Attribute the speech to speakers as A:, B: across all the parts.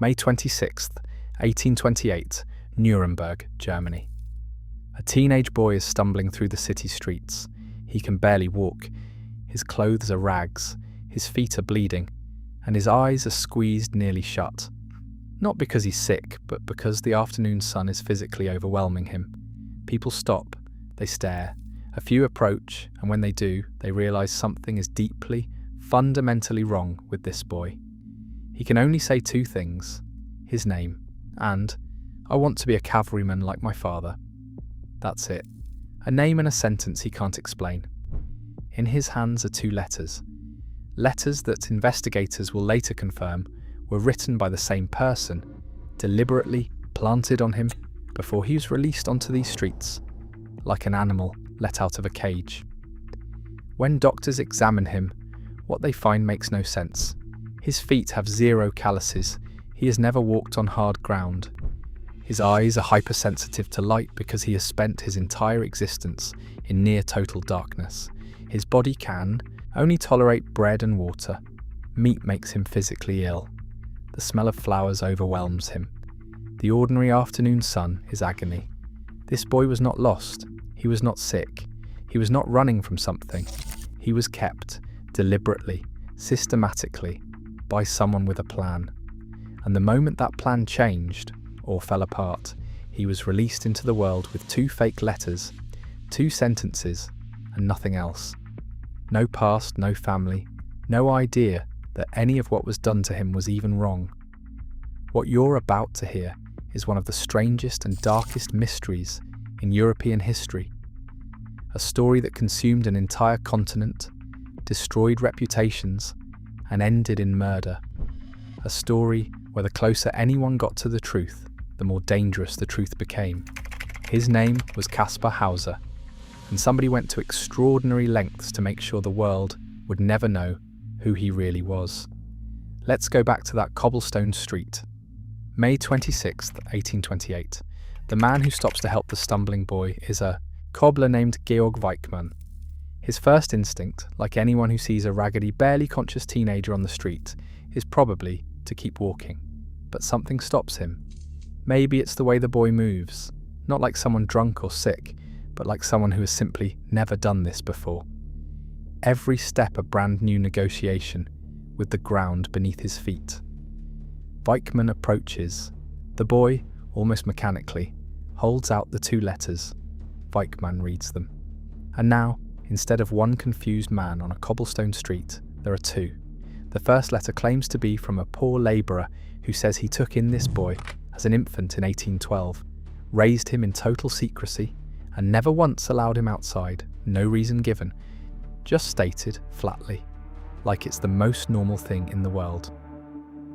A: May 26th, 1828, Nuremberg, Germany. A teenage boy is stumbling through the city streets. He can barely walk. His clothes are rags, his feet are bleeding, and his eyes are squeezed nearly shut. Not because he's sick, but because the afternoon sun is physically overwhelming him. People stop, they stare. A few approach, and when they do, they realise something is deeply, fundamentally wrong with this boy. He can only say two things: his name, and, "I want to be a cavalryman like my father." That's it. A name and a sentence he can't explain. In his hands are two letters. Letters that investigators will later confirm were written by the same person, deliberately planted on him before he was released onto these streets, like an animal let out of a cage. When doctors examine him, what they find makes no sense. His feet have 0 calluses. He has never walked on hard ground. His eyes are hypersensitive to light because he has spent his entire existence in near total darkness. His body can only tolerate bread and water. Meat makes him physically ill. The smell of flowers overwhelms him. The ordinary afternoon sun is agony. This boy was not lost. He was not sick. He was not running from something. He was kept, deliberately, systematically, by someone with a plan. And the moment that plan changed, or fell apart, he was released into the world with 2 fake letters, 2 sentences, and nothing else. No past, no family, no idea that any of what was done to him was even wrong. What you're about to hear is one of the strangest and darkest mysteries in European history. A story that consumed an entire continent, destroyed reputations, and ended in murder. A story where the closer anyone got to the truth, the more dangerous the truth became. His name was Kaspar Hauser, and somebody went to extraordinary lengths to make sure the world would never know who he really was. Let's go back to that cobblestone street. May 26th, 1828. The man who stops to help the stumbling boy is a cobbler named Georg Weichmann. His first instinct, like anyone who sees a raggedy, barely conscious teenager on the street, is probably to keep walking. But something stops him. Maybe it's the way the boy moves, not like someone drunk or sick, but like someone who has simply never done this before. Every step a brand new negotiation with the ground beneath his feet. Weichmann approaches. The boy, almost mechanically, holds out the 2 letters. Weichmann reads them. And now, instead of one confused man on a cobblestone street, there are 2. The first letter claims to be from a poor labourer who says he took in this boy as an infant in 1812, raised him in total secrecy, and never once allowed him outside, no reason given, just stated flatly, like it's the most normal thing in the world.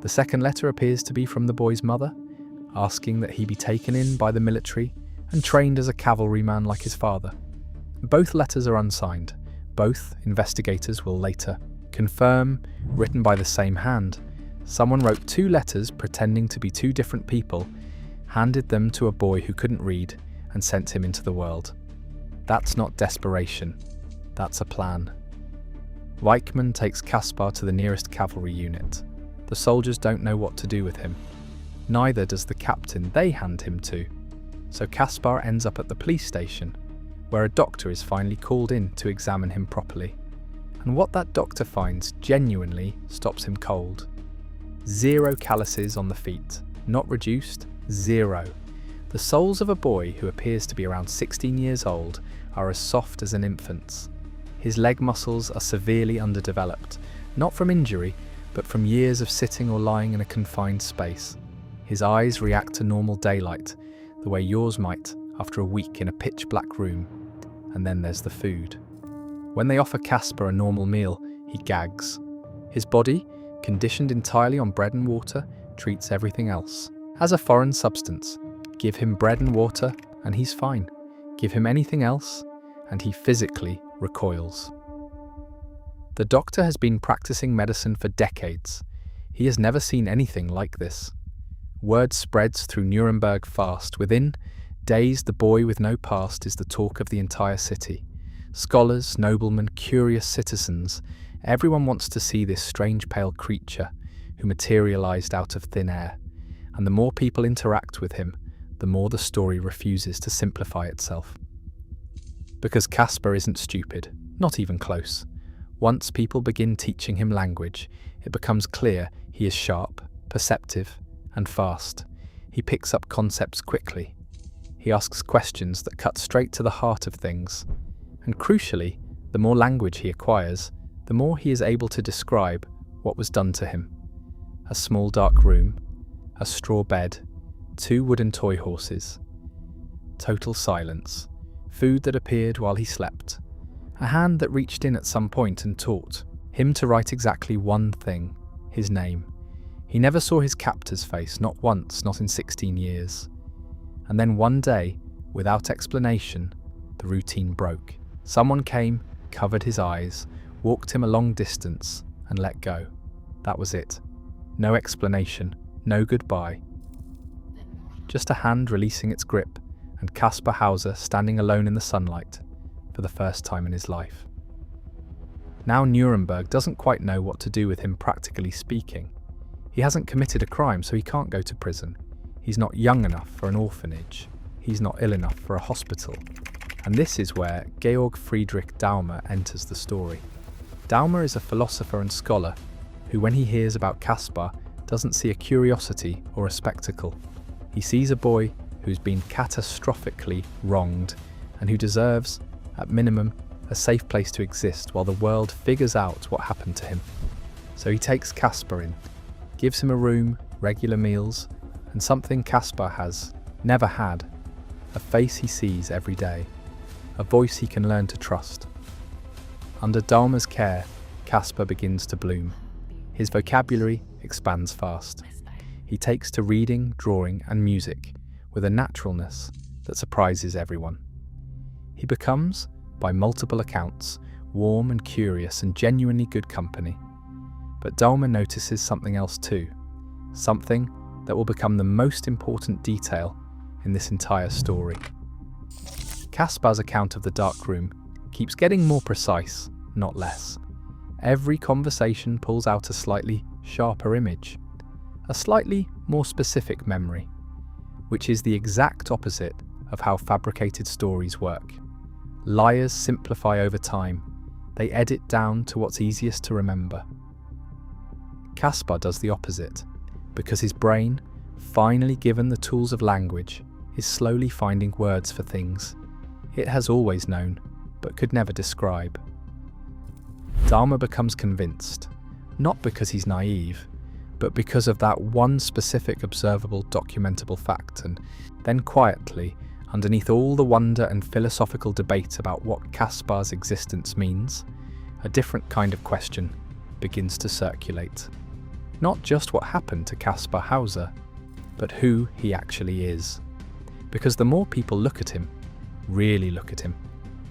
A: The second letter appears to be from the boy's mother, asking that he be taken in by the military and trained as a cavalryman like his father. Both letters are unsigned. Both, investigators will later confirm, written by the same hand. Someone wrote 2 letters pretending to be 2 different people, handed them to a boy who couldn't read, and sent him into the world. That's not desperation. That's a plan. Weichmann takes Kaspar to the nearest cavalry unit. The soldiers don't know what to do with him. Neither does the captain they hand him to. So Kaspar ends up at the police station, where a doctor is finally called in to examine him properly. And what that doctor finds genuinely stops him cold. 0 calluses on the feet, not reduced, 0. The soles of a boy who appears to be around 16 years old are as soft as an infant's. His leg muscles are severely underdeveloped, not from injury, but from years of sitting or lying in a confined space. His eyes react to normal daylight, the way yours might after a week in a pitch-black room. And then there's the food. When they offer Kaspar a normal meal, he gags. His body, conditioned entirely on bread and water, treats everything else as a foreign substance. Give him bread and water, and he's fine. Give him anything else, and he physically recoils. The doctor has been practicing medicine for decades. He has never seen anything like this. Word spreads through Nuremberg fast. Within days, the boy with no past is the talk of the entire city. Scholars, noblemen, curious citizens, everyone wants to see this strange pale creature who materialized out of thin air. and the more people interact with him, the more the story refuses to simplify itself. Because Caspar isn't stupid, not even close. Once people begin teaching him language, it becomes clear he is sharp, perceptive, and fast. He picks up concepts quickly. He asks questions that cut straight to the heart of things. And crucially, the more language he acquires, the more he is able to describe what was done to him. A small dark room, a straw bed, 2 wooden toy horses. Total silence. Food that appeared while he slept. A hand that reached in at some point and taught him to write exactly one thing, his name. He never saw his captor's face, not once, not in 16 years. And then one day, without explanation, the routine broke. Someone came, covered his eyes, walked him a long distance, and let go. That was it. No explanation, no goodbye. Just a hand releasing its grip, and Caspar Hauser standing alone in the sunlight for the first time in his life. Now Nuremberg doesn't quite know what to do with him, practically speaking. He hasn't committed a crime, so he can't go to prison. He's not young enough for an orphanage. He's not ill enough for a hospital. And this is where Georg Friedrich Daumer enters the story. Daumer is a philosopher and scholar who, when he hears about Caspar, doesn't see a curiosity or a spectacle. He sees a boy who's been catastrophically wronged and who deserves, at minimum, a safe place to exist while the world figures out what happened to him. So he takes Caspar in, gives him a room, regular meals, and something Caspar has never had, a face he sees every day, a voice he can learn to trust. Under Daumer's care, Caspar begins to bloom. His vocabulary expands fast. He takes to reading, drawing, and music with a naturalness that surprises everyone. He becomes, by multiple accounts, warm and curious and genuinely good company. But Daumer notices something else too, something that will become the most important detail in this entire story. Caspar's account of the dark room keeps getting more precise, not less. Every conversation pulls out a slightly sharper image, a slightly more specific memory, which is the exact opposite of how fabricated stories work. Liars simplify over time. They edit down to what's easiest to remember. Caspar does the opposite, because his brain, finally given the tools of language, is slowly finding words for things it has always known, but could never describe. Daumer becomes convinced, not because he's naive, but because of that one specific observable, documentable fact, and then quietly, underneath all the wonder and philosophical debate about what Caspar's existence means, a different kind of question begins to circulate. Not just what happened to Caspar Hauser, but who he actually is. Because the more people look at him, really look at him,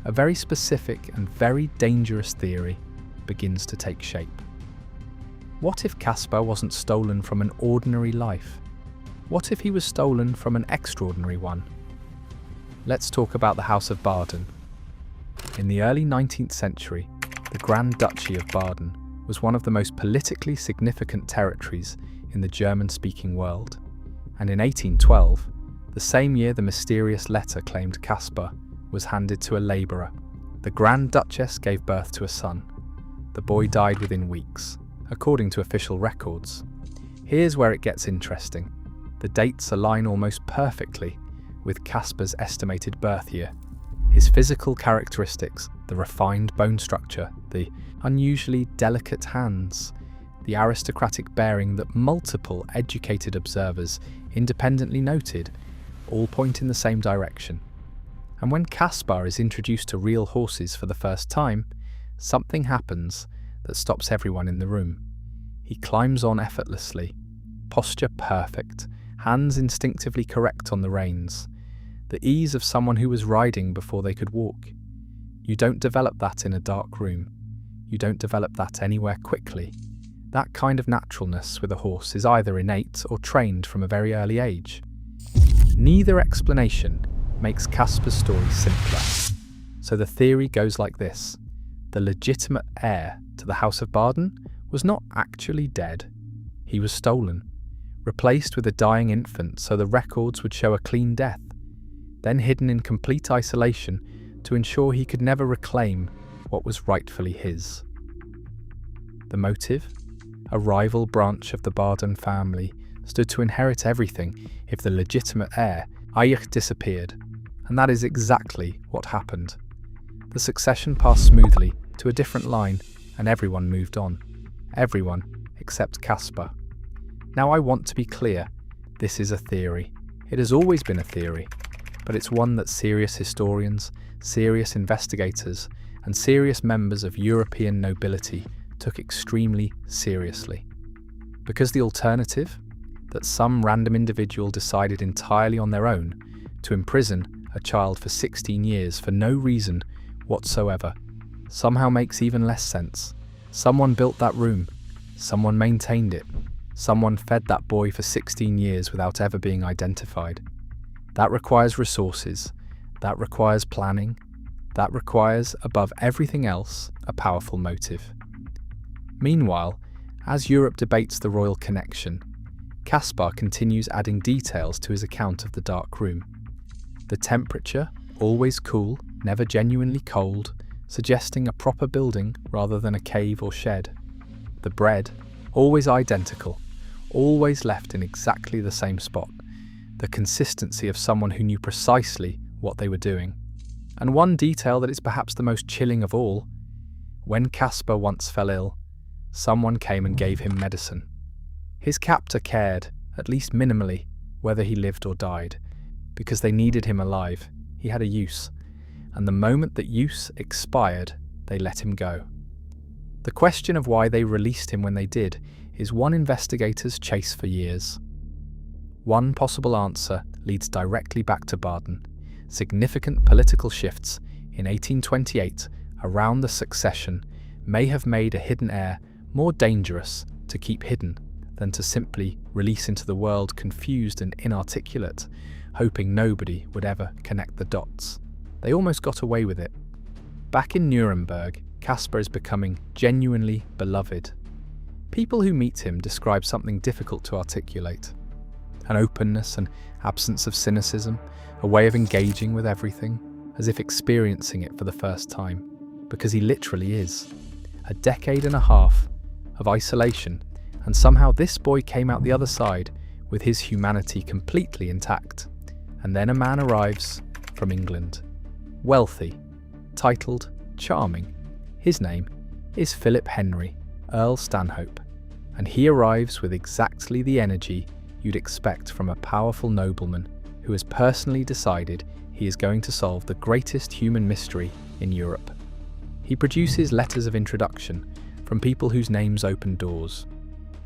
A: a very specific and very dangerous theory begins to take shape. What if Caspar wasn't stolen from an ordinary life? What if he was stolen from an extraordinary one? Let's talk about the House of Baden. In the early 19th century, the Grand Duchy of Baden was one of the most politically significant territories in the German-speaking world. And in 1812, the same year the mysterious letter claimed Caspar was handed to a labourer, the Grand Duchess gave birth to a son. The boy died within weeks, according to official records. Here's where it gets interesting. The dates align almost perfectly with Caspar's estimated birth year. His physical characteristics, the refined bone structure, the unusually delicate hands, the aristocratic bearing that multiple educated observers independently noted, all point in the same direction. And when Caspar is introduced to real horses for the first time, something happens that stops everyone in the room. He climbs on effortlessly, posture perfect, hands instinctively correct on the reins, the ease of someone who was riding before they could walk. You don't develop that in a dark room. You don't develop that anywhere quickly. That kind of naturalness with a horse is either innate or trained from a very early age. Neither explanation makes Caspar's story simpler. So the theory goes like this. The legitimate heir to the House of Baden was not actually dead. He was stolen, replaced with a dying infant so the records would show a clean death, then hidden in complete isolation to ensure he could never reclaim what was rightfully his. The motive? A rival branch of the Baden family stood to inherit everything if the legitimate heir, Aich, disappeared, and that is exactly what happened. The succession passed smoothly to a different line, and everyone moved on. Everyone except Caspar. Now I want to be clear, this is a theory. It has always been a theory, but it's one that serious historians, serious investigators, and serious members of European nobility took extremely seriously. Because the alternative, that some random individual decided entirely on their own to imprison a child for 16 years for no reason whatsoever, somehow makes even less sense. Someone built that room, someone maintained it, someone fed that boy for 16 years without ever being identified. That requires resources, that requires planning, that requires, above everything else, a powerful motive. Meanwhile, as Europe debates the royal connection, Caspar continues adding details to his account of the dark room. The temperature, always cool, never genuinely cold, suggesting a proper building rather than a cave or shed. The bread, always identical, always left in exactly the same spot. The consistency of someone who knew precisely what they were doing. And one detail that is perhaps the most chilling of all, when Caspar once fell ill, someone came and gave him medicine. His captor cared, at least minimally, whether he lived or died, because they needed him alive. He had a use, and the moment that use expired, they let him go. The question of why they released him when they did is one investigator's chase for years. One possible answer leads directly back to Baden. Significant political shifts in 1828 around the succession may have made a hidden heir more dangerous to keep hidden than to simply release into the world confused and inarticulate, hoping nobody would ever connect the dots. They almost got away with it. Back in Nuremberg, Caspar is becoming genuinely beloved. People who meet him describe something difficult to articulate. An openness and absence of cynicism, a way of engaging with everything, as if experiencing it for the first time, because he literally is. A decade and a half of isolation, and somehow this boy came out the other side with his humanity completely intact. And then a man arrives from England, wealthy, titled, charming. His name is Philip Henry, Earl Stanhope, and he arrives with exactly the energy you'd expect from a powerful nobleman who has personally decided he is going to solve the greatest human mystery in Europe. He produces letters of introduction from people whose names open doors.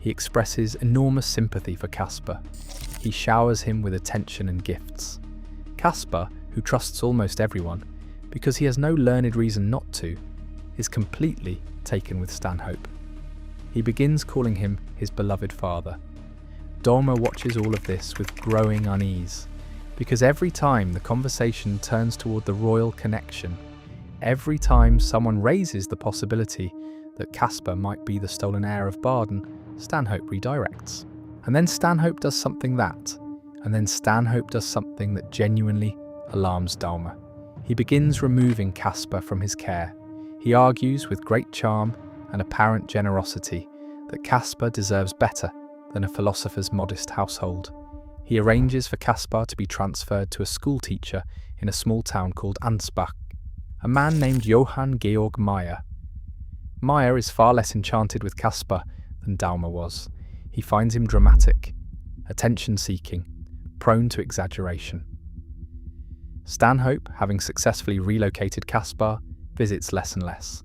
A: He expresses enormous sympathy for Caspar. He showers him with attention and gifts. Caspar, who trusts almost everyone, because he has no learned reason not to, is completely taken with Stanhope. He begins calling him his beloved father. Daumer watches all of this with growing unease, because every time the conversation turns toward the royal connection, every time someone raises the possibility that Caspar might be the stolen heir of Baden, Stanhope redirects. And then Stanhope does something that genuinely alarms Daumer. He begins removing Caspar from his care. He argues with great charm and apparent generosity that Caspar deserves better than a philosopher's modest household. He arranges for Caspar to be transferred to a school teacher in a small town called Ansbach, a man named Johann Georg Meyer. Meyer is far less enchanted with Caspar than Daumer was. He finds him dramatic, attention-seeking, prone to exaggeration. Stanhope, having successfully relocated Caspar, visits less and less.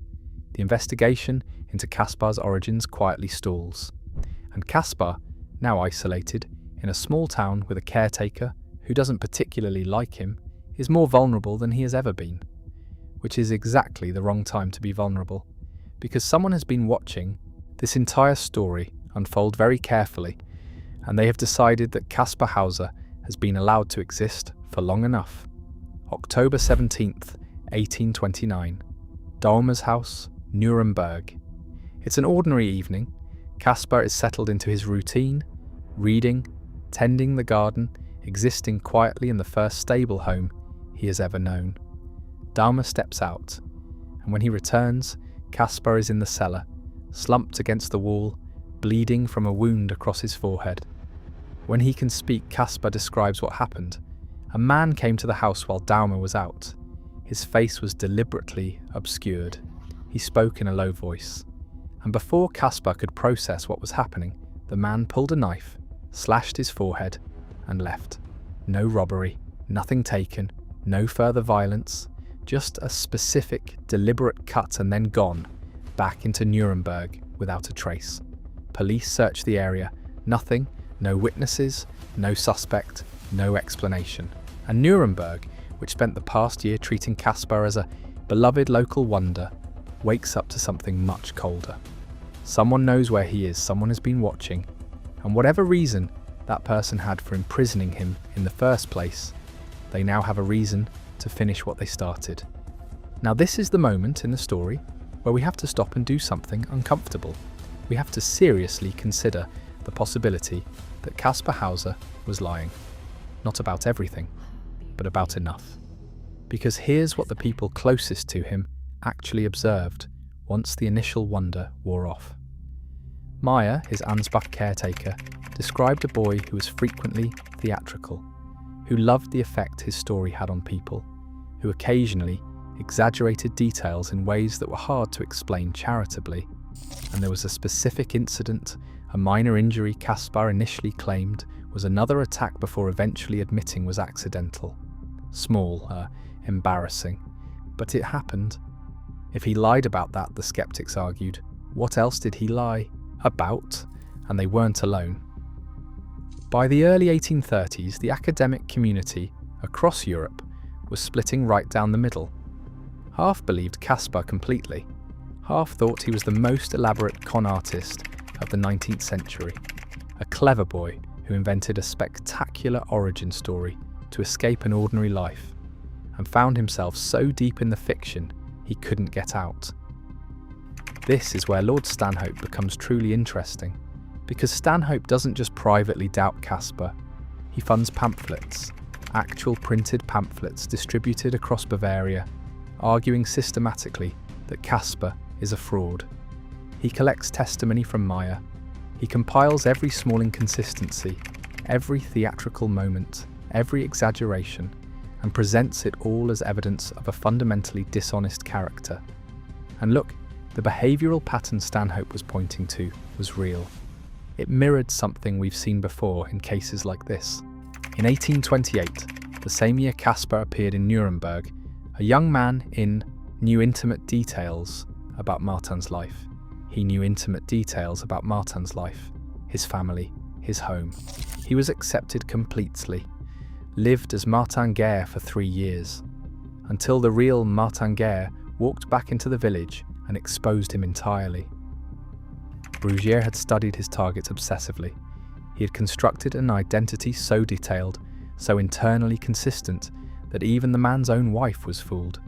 A: The investigation into Caspar's origins quietly stalls, and Caspar, now isolated in a small town with a caretaker who doesn't particularly like him, is more vulnerable than he has ever been. Which is exactly the wrong time to be vulnerable, because someone has been watching this entire story unfold very carefully, and they have decided that Caspar Hauser has been allowed to exist for long enough. October 17th, 1829. Daumer's house, Nuremberg. It's an ordinary evening. Caspar is settled into his routine, reading, tending the garden, existing quietly in the first stable home he has ever known. Daumer steps out, and when he returns, Caspar is in the cellar, slumped against the wall, bleeding from a wound across his forehead. When he can speak, Caspar describes what happened. A man came to the house while Daumer was out. His face was deliberately obscured. He spoke in a low voice. And before Caspar could process what was happening, the man pulled a knife, slashed his forehead, and left. No robbery, nothing taken, no further violence, just a specific, deliberate cut and then gone, back into Nuremberg without a trace. Police searched the area, nothing, no witnesses, no suspect, no explanation. And Nuremberg, which spent the past year treating Caspar as a beloved local wonder, wakes up to something much colder. Someone knows where he is, someone has been watching, and whatever reason that person had for imprisoning him in the first place, they now have a reason to finish what they started. Now this is the moment in the story where we have to stop and do something uncomfortable. We have to seriously consider the possibility that Caspar Hauser was lying. Not about everything, but about enough. Because here's what the people closest to him actually observed once the initial wonder wore off. Meyer, his Ansbach caretaker, described a boy who was frequently theatrical, who loved the effect his story had on people, who occasionally exaggerated details in ways that were hard to explain charitably. And there was a specific incident, a minor injury Caspar initially claimed was another attack before eventually admitting was accidental. Small, embarrassing, but it happened. If he lied about that, the skeptics argued, what else did he lie about? And they weren't alone. By the early 1830s, the academic community across Europe was splitting right down the middle. Half believed Caspar completely, half thought he was the most elaborate con artist of the 19th century, a clever boy who invented a spectacular origin story to escape an ordinary life, and found himself so deep in the fiction he couldn't get out. This is where Lord Stanhope becomes truly interesting, because Stanhope doesn't just privately doubt Caspar, he funds pamphlets, actual printed pamphlets distributed across Bavaria, arguing systematically that Caspar is a fraud. He collects testimony from Meyer, he compiles every small inconsistency, every theatrical moment, every exaggeration, and presents it all as evidence of a fundamentally dishonest character. And look, the behavioural pattern Stanhope was pointing to was real. It mirrored something we've seen before in cases like this. In 1828, the same year Caspar appeared in Nuremberg, a young man knew intimate details about Martin's life. He knew intimate details about Martin's life, his family, his home. He was accepted completely, lived as Martin Guerre for 3 years, until the real Martin Guerre walked back into the village and exposed him entirely. Brugier had studied his target obsessively. He had constructed an identity so detailed, so internally consistent, that even the man's own wife was fooled.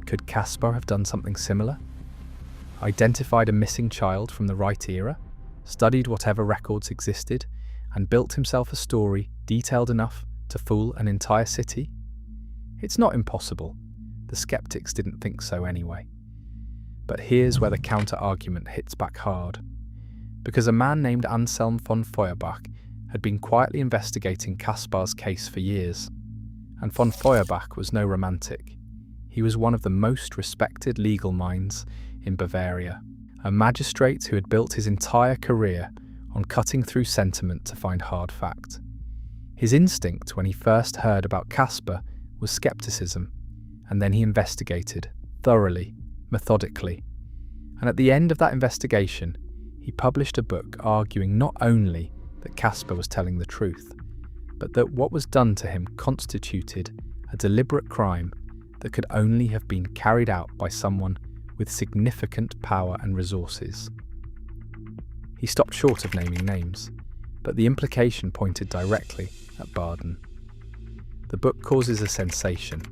A: Could Caspar have done something similar? Identified a missing child from the right era, studied whatever records existed, and built himself a story detailed enough to fool an entire city? It's not impossible. The skeptics didn't think so anyway. But here's where the counter-argument hits back hard. Because a man named Anselm von Feuerbach had been quietly investigating Caspar's case for years. And von Feuerbach was no romantic. He was one of the most respected legal minds in Bavaria, a magistrate who had built his entire career on cutting through sentiment to find hard fact. His instinct when he first heard about Caspar was skepticism, and then he investigated, thoroughly, methodically. And at the end of that investigation, he published a book arguing not only that Caspar was telling the truth, but that what was done to him constituted a deliberate crime that could only have been carried out by someone with significant power and resources. He stopped short of naming names, but the implication pointed directly at Baden. The book causes a sensation,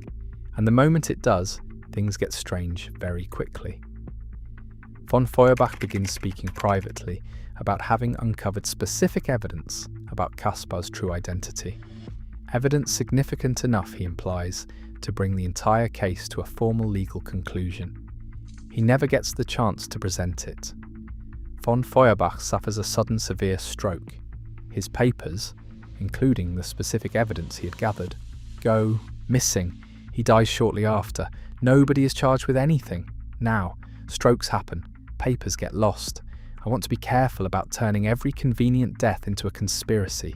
A: and the moment it does, things get strange very quickly. Von Feuerbach begins speaking privately about having uncovered specific evidence about Kaspar's true identity. Evidence significant enough, he implies, to bring the entire case to a formal legal conclusion. He never gets the chance to present it. Von Feuerbach suffers a sudden severe stroke. His papers, including the specific evidence he had gathered, go missing. He dies shortly after. Nobody is charged with anything. Now, strokes happen. Papers get lost. I want to be careful about turning every convenient death into a conspiracy,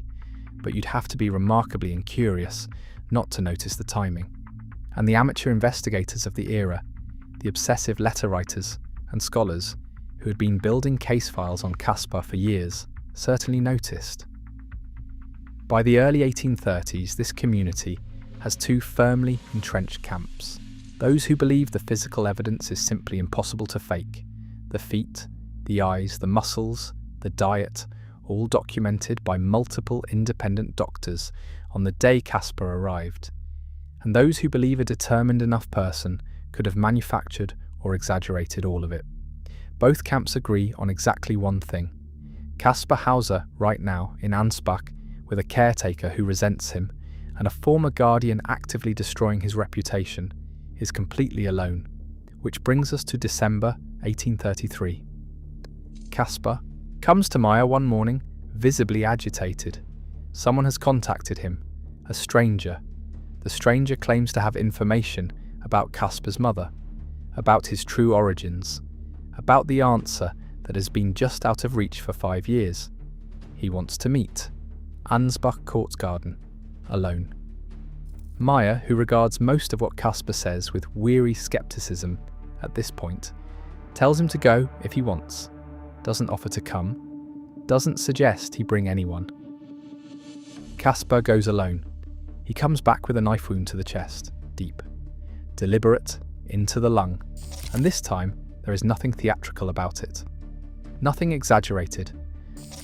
A: but you'd have to be remarkably incurious not to notice the timing. And the amateur investigators of the era, the obsessive letter writers and scholars who had been building case files on Kaspar for years, certainly noticed. By the early 1830s, this community has two firmly entrenched camps. Those who believe the physical evidence is simply impossible to fake, the feet, the eyes, the muscles, the diet, all documented by multiple independent doctors on the day Kaspar arrived, and those who believe a determined enough person could have manufactured or exaggerated all of it. Both camps agree on exactly one thing. Kaspar Hauser, right now, in Ansbach, with a caretaker who resents him, and a former guardian actively destroying his reputation, is completely alone, which brings us to December 1833. Kaspar comes to Meyer one morning, visibly agitated. Someone has contacted him, a stranger. The stranger claims to have information about Kaspar's mother, about his true origins, about the answer that has been just out of reach for 5 years. He wants to meet. Ansbach Courtsgarden, alone. Meyer, who regards most of what Kaspar says with weary skepticism at this point, tells him to go if he wants, doesn't offer to come, doesn't suggest he bring anyone. Kaspar goes alone. He comes back with a knife wound to the chest, deep, deliberate, into the lung, and this time there is nothing theatrical about it. Nothing exaggerated,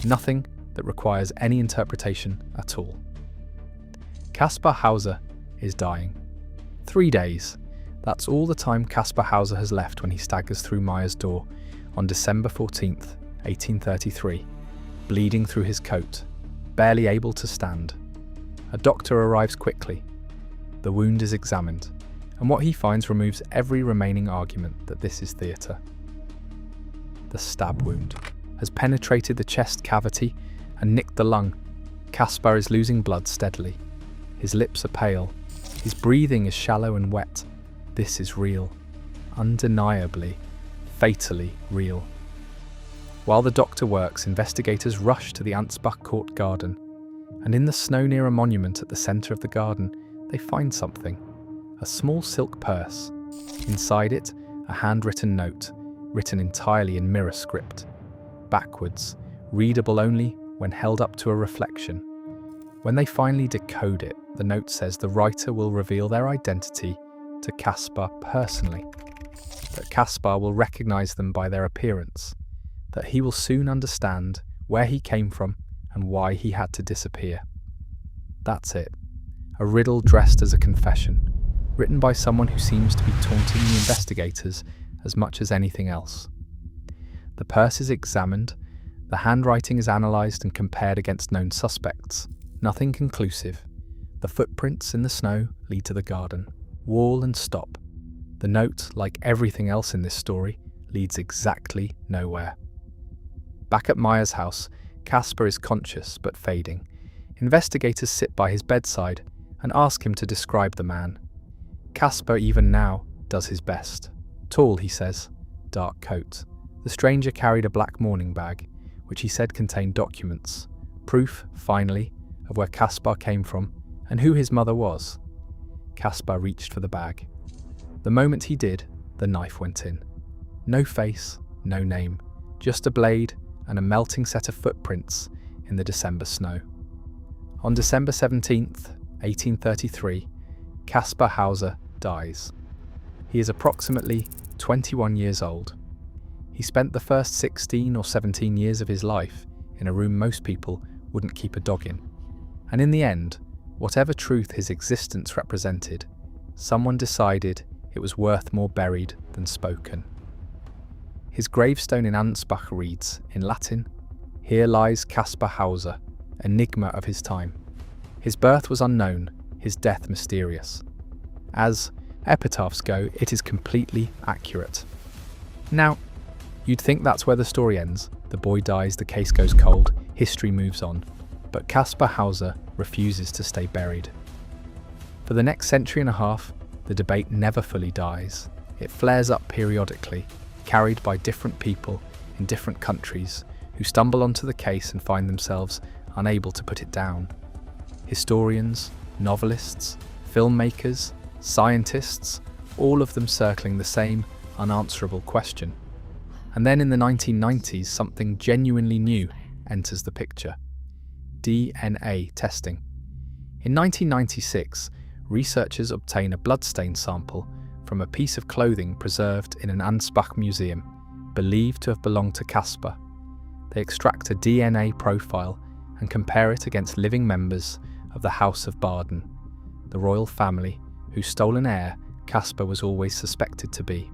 A: nothing that requires any interpretation at all. Kaspar Hauser is dying. 3 days. That's all the time Kaspar Hauser has left when he staggers through Meyer's door on December 14th, 1833, bleeding through his coat, barely able to stand. A doctor arrives quickly. The wound is examined, and what he finds removes every remaining argument that this is theatre. The stab wound has penetrated the chest cavity and nicked the lung. Kaspar is losing blood steadily. His lips are pale. His breathing is shallow and wet. This is real. Undeniably, fatally real. While the doctor works, investigators rush to the Ansbach Court garden, and in the snow near a monument at the centre of the garden, they find something. A small silk purse. Inside it, a handwritten note, written entirely in mirror script. Backwards, readable only when held up to a reflection. When they finally decode it, the note says the writer will reveal their identity to Kaspar personally, that Kaspar will recognise them by their appearance, that he will soon understand where he came from and why he had to disappear. That's it. A riddle dressed as a confession, written by someone who seems to be taunting the investigators as much as anything else. The purse is examined, the handwriting is analysed and compared against known suspects. Nothing conclusive. The footprints in the snow lead to the garden. Wall and stop. The note, like everything else in this story, leads exactly nowhere. Back at Meyer's house, Kaspar is conscious but fading. Investigators sit by his bedside and ask him to describe the man. Kaspar, even now, does his best. Tall, he says. Dark coat. The stranger carried a black morning bag, which he said contained documents. Proof, finally, of where Kaspar came from and who his mother was. Kaspar reached for the bag. The moment he did, the knife went in. No face, no name, just a blade and a melting set of footprints in the December snow. On December 17th, 1833, Kaspar Hauser dies. He is approximately 21 years old. He spent the first 16 or 17 years of his life in a room most people wouldn't keep a dog in. And in the end, whatever truth his existence represented, someone decided it was worth more buried than spoken. His gravestone in Ansbach reads, in Latin, "Here lies Caspar Hauser, enigma of his time. His birth was unknown, his death mysterious." As epitaphs go, it is completely accurate. Now, you'd think that's where the story ends. The boy dies, the case goes cold, history moves on. But Caspar Hauser refuses to stay buried. For the next century and a half, the debate never fully dies. It flares up periodically, carried by different people in different countries who stumble onto the case and find themselves unable to put it down. Historians, novelists, filmmakers, scientists, all of them circling the same unanswerable question. And then in the 1990s, something genuinely new enters the picture: DNA testing. In 1996, researchers obtain a bloodstain sample from a piece of clothing preserved in an Ansbach museum, believed to have belonged to Caspar. They extract a DNA profile and compare it against living members of the House of Baden, the royal family whose stolen heir Caspar was always suspected to be.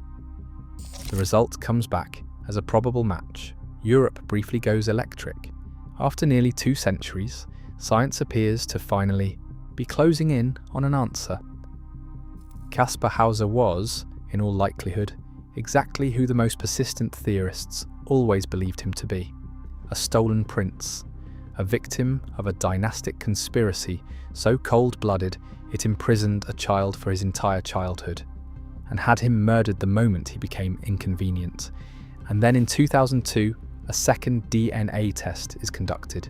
A: The result comes back as a probable match. Europe briefly goes electric. After nearly 2 centuries, science appears to finally be closing in on an answer. Caspar Hauser was, in all likelihood, exactly who the most persistent theorists always believed him to be: a stolen prince, a victim of a dynastic conspiracy so cold-blooded it imprisoned a child for his entire childhood, and had him murdered the moment he became inconvenient. And then in 2002, a second DNA test is conducted.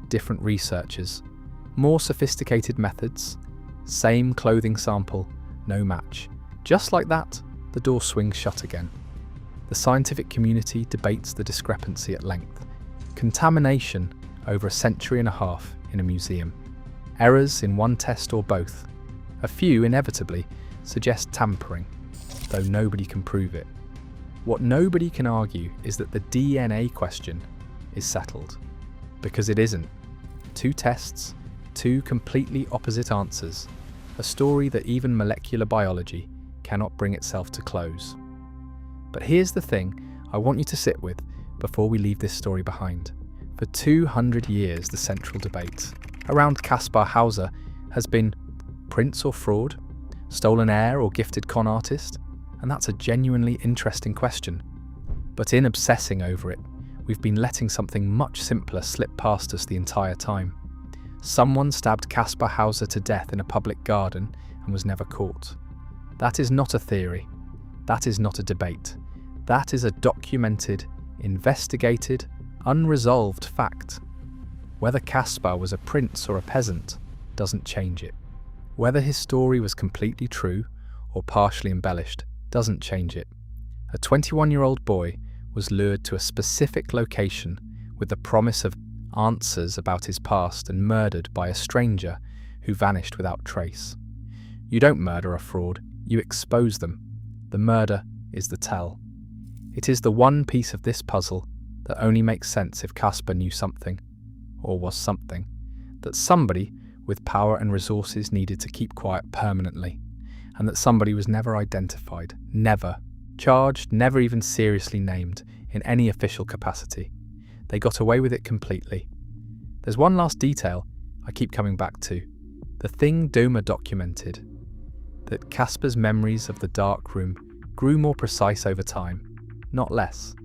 A: Different researchers, more sophisticated methods, same clothing sample, no match. Just like that, the door swings shut again. The scientific community debates the discrepancy at length. Contamination over a century and a half in a museum. Errors in one test or both. A few, inevitably, suggest tampering, though nobody can prove it. What nobody can argue is that the DNA question is settled. Because it isn't. 2 tests, 2 completely opposite answers. A story that even molecular biology cannot bring itself to close. But here's the thing I want you to sit with before we leave this story behind. For 200 years, the central debate around Caspar Hauser has been prince or fraud, stolen heir or gifted con artist, and that's a genuinely interesting question. But in obsessing over it, we've been letting something much simpler slip past us the entire time. Someone stabbed Caspar Hauser to death in a public garden and was never caught. That is not a theory. That is not a debate. That is a documented, investigated, unresolved fact. Whether Caspar was a prince or a peasant doesn't change it. Whether his story was completely true or partially embellished doesn't change it. A 21-year-old boy was lured to a specific location with the promise of answers about his past and murdered by a stranger who vanished without trace. You don't murder a fraud, you expose them. The murder is the tell. It is the one piece of this puzzle that only makes sense if Caspar knew something, or was something, that somebody with power and resources needed to keep quiet permanently, and that somebody was never identified, never charged, never even seriously named in any official capacity. They got away with it completely. There's one last detail I keep coming back to. The thing Daumer documented, that Caspar's memories of the dark room grew more precise over time, not less.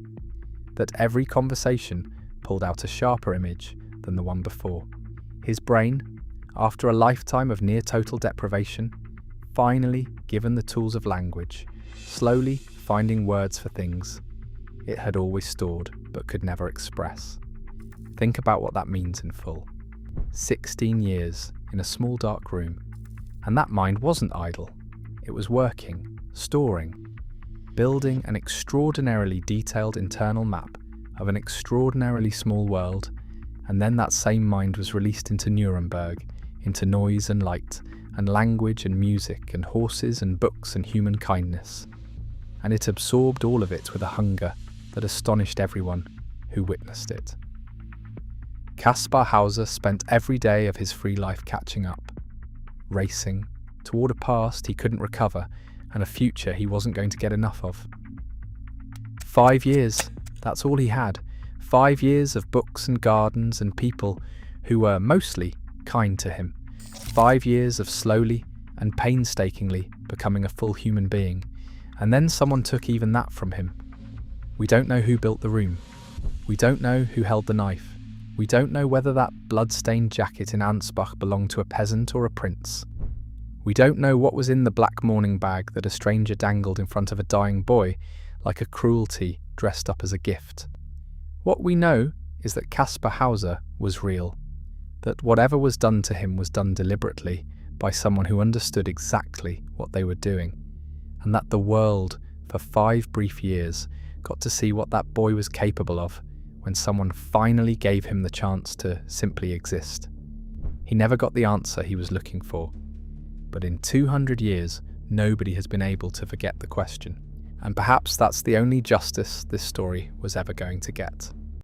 A: That every conversation pulled out a sharper image than the one before. His brain, after a lifetime of near-total deprivation, finally given the tools of language, slowly finding words for things it had always stored but could never express. Think about what that means in full. 16 years in a small dark room, and that mind wasn't idle. It was working, storing, building an extraordinarily detailed internal map of an extraordinarily small world, and then that same mind was released into Nuremberg, into noise and light, and language and music, and horses and books and human kindness. And it absorbed all of it with a hunger that astonished everyone who witnessed it. Caspar Hauser spent every day of his free life catching up, racing toward a past he couldn't recover and a future he wasn't going to get enough of. 5 years, that's all he had. 5 years of books and gardens and people who were mostly kind to him. 5 years of slowly and painstakingly becoming a full human being. And then someone took even that from him. We don't know who built the room. We don't know who held the knife. We don't know whether that blood-stained jacket in Ansbach belonged to a peasant or a prince. We don't know what was in the black mourning bag that a stranger dangled in front of a dying boy, like a cruelty dressed up as a gift. What we know is that Caspar Hauser was real, that whatever was done to him was done deliberately by someone who understood exactly what they were doing, and that the world, for 5 brief years, got to see what that boy was capable of when someone finally gave him the chance to simply exist. He never got the answer he was looking for, but in 200 years, nobody has been able to forget the question. And perhaps that's the only justice this story was ever going to get.